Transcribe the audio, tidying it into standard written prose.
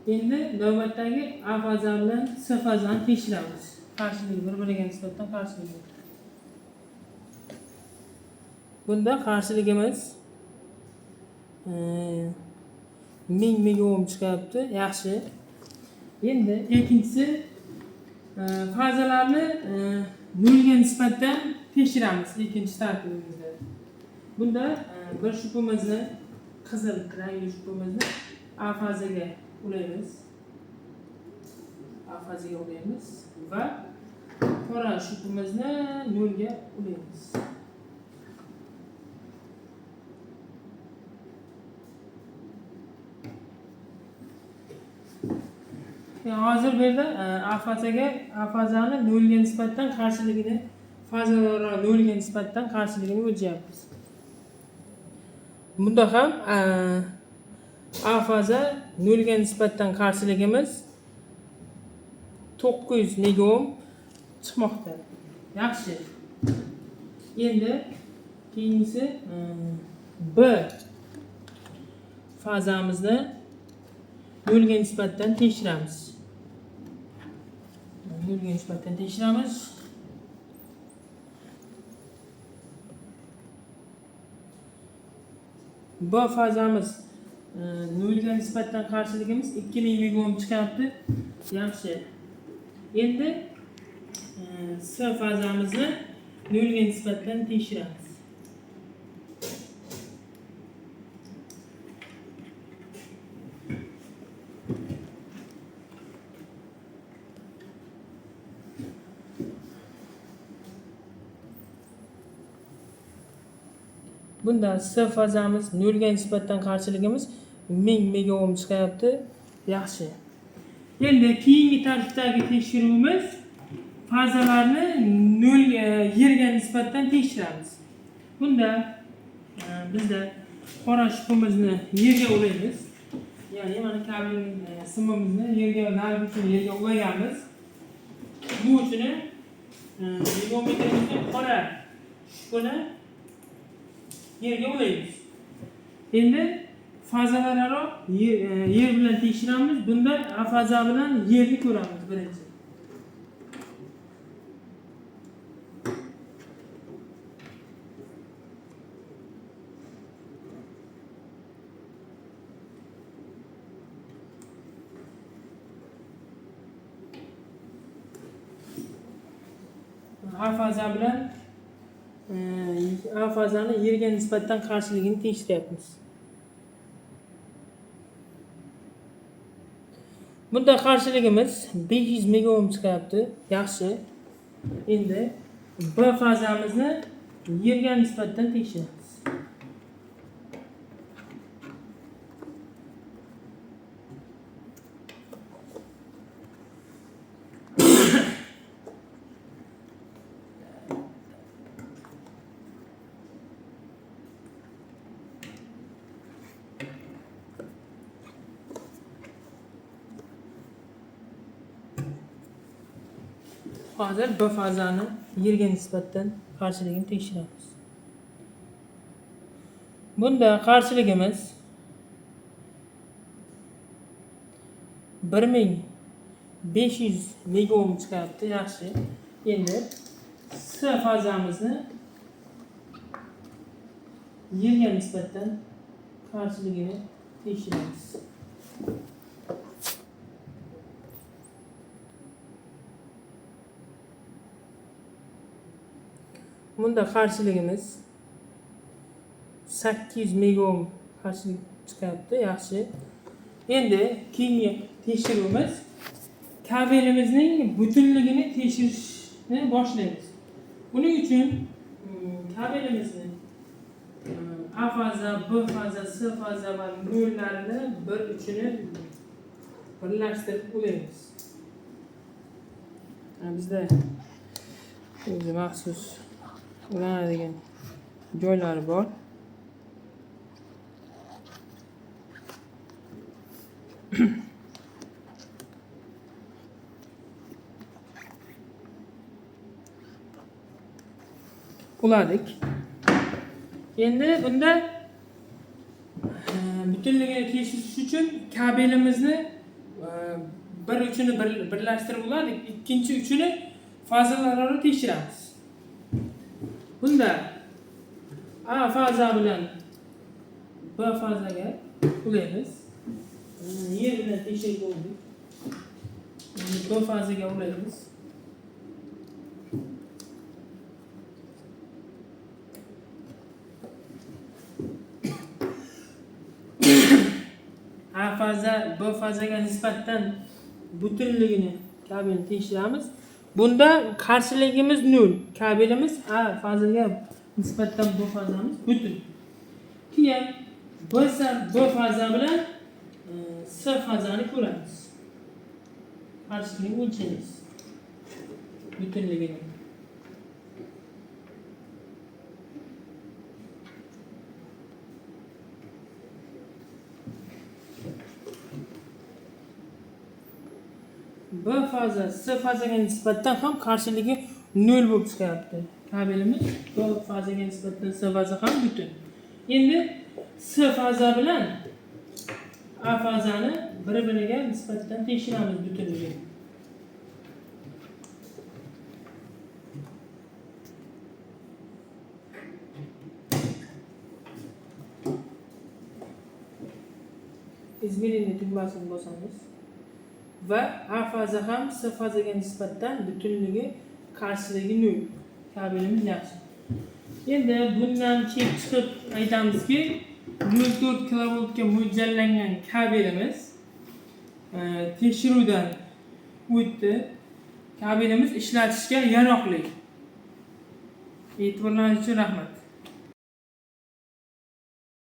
Endi navbatdagi A faza bilan S fazani tekshiramiz. Qarshiligi bir-biriga nisbatan qarshiligi. Bunda qarshiligimiz 1000 megaohm chiqyapti, yaxshi. Endi ikkinchisi fazalarni nolga nisbatan tekshiramiz ikkinchi tartibimizda. Bunda bir shupimizni qizil rangli shupimizni A fazaga ulaymiz. A fazaga ulaymiz va qora shupimizni nolga ulaymiz. Hozir bu yerda A fazani nolga nisbatan qarshiligini, fazalararo nolga nisbatan qarshiligini o'lchayapmiz. Bunda ham A faza nolga nisbatan qarshiligimiz 900 megaohm chiqmoqda. Yaxshi. Endi keyingisi B fazamizni nolga nisbatan tekshiramiz. Nolga nisbatan tekshiramiz. Bu fazamiz nolga nisbatan qarshiligimiz 2000 megaohm chiqyapti. Yaxshi. Endi S fazamizni nolga nisbatan tekshiramiz. Bunda S fazamiz nolga nisbatan qarshiligimiz 1000 megaohm chiqyapti. Yaxshi. Endi keyingi tartibdagi tekshiruvimiz fazalarni yerga nisbatan tekshiramiz. Bunda bizda qora shupimizni yerga ulaymiz. Ya'ni mana kabelning simimizni yerga ulaganmiz. Bu uchun megometrimizning qora shupini yerga ulaymiz. Endi fazalararo yer bilan tekshiramiz. Bunda A faza bilan yerni ko'ramiz birinchi. A faza bilan A fazani yerga nisbatan qarshiligini tekshiryapmiz. Bunda qarshiligimiz 500 megaohm chiqyapti. Yaxshi. Endi B fazamizni yerga nisbatan tekshiramiz. Hozir B fazani yerga nisbatan qarshiligini tekshiramiz. Bunda qarshiligimiz 1500 megaohm chiqyapti. Yaxshi. Endi S fazamizni yerga nisbatan qarshiligini tekshiramiz. Bunda qarshiligimiz 800 megaohm qarshilik chiqyapti. Yaxshi. Endi keyingi tekshiruvimiz kabelimizning butunligini tekshirishni boshlaymiz. Buning uchun kabelimizni A faza, B faza, S faza va nollarini bir uchini birlashtirib ulaymiz. Bizda o'zi maxsus ulanadigan joylari bor. Uladik. Endi bunda butunligini tekshirish uchun kabelimizni bir uchini birlashtirib oladik, ikkinchi uchini fazalararo tekshiramiz. Bunda A faza bilan B fazaga ulaymiz. Yer bilan tekshirib oldik. B fazaga ulaymiz. A faza B fazaga nisbatan butunligini kabelni tekshiramiz. Bunda qarshiligimiz 0. Kabelimiz A fazaga nisbatan B fazamiz butun. Keyin B faza bilan C fazani ko'ramiz. Qarshiligini o'lchaymiz. Butunligini. B faza C fazaga nisbatan ham qarshiligi 0 bo'lib chiqyapti. Kabelimiz B fazaga nisbatan C faza ham butun. Endi C faza bilan A fazani bir-biriga nisbatan tekshiramiz butunligini. İzmir'in tugmasini bosamiz. Va A faza ham C fazaga nisbatan butunligi qarshiligi 0. Kabelimiz yaxshi. Endi bundan kelib chiqib aytamizki 0.4 kilovoltga mo'ljallangan kabelimiz tekshiruvdan o'tdi. Kabelimiz ishlatishga yaroqli. E'tiborlaringiz uchun rahmat.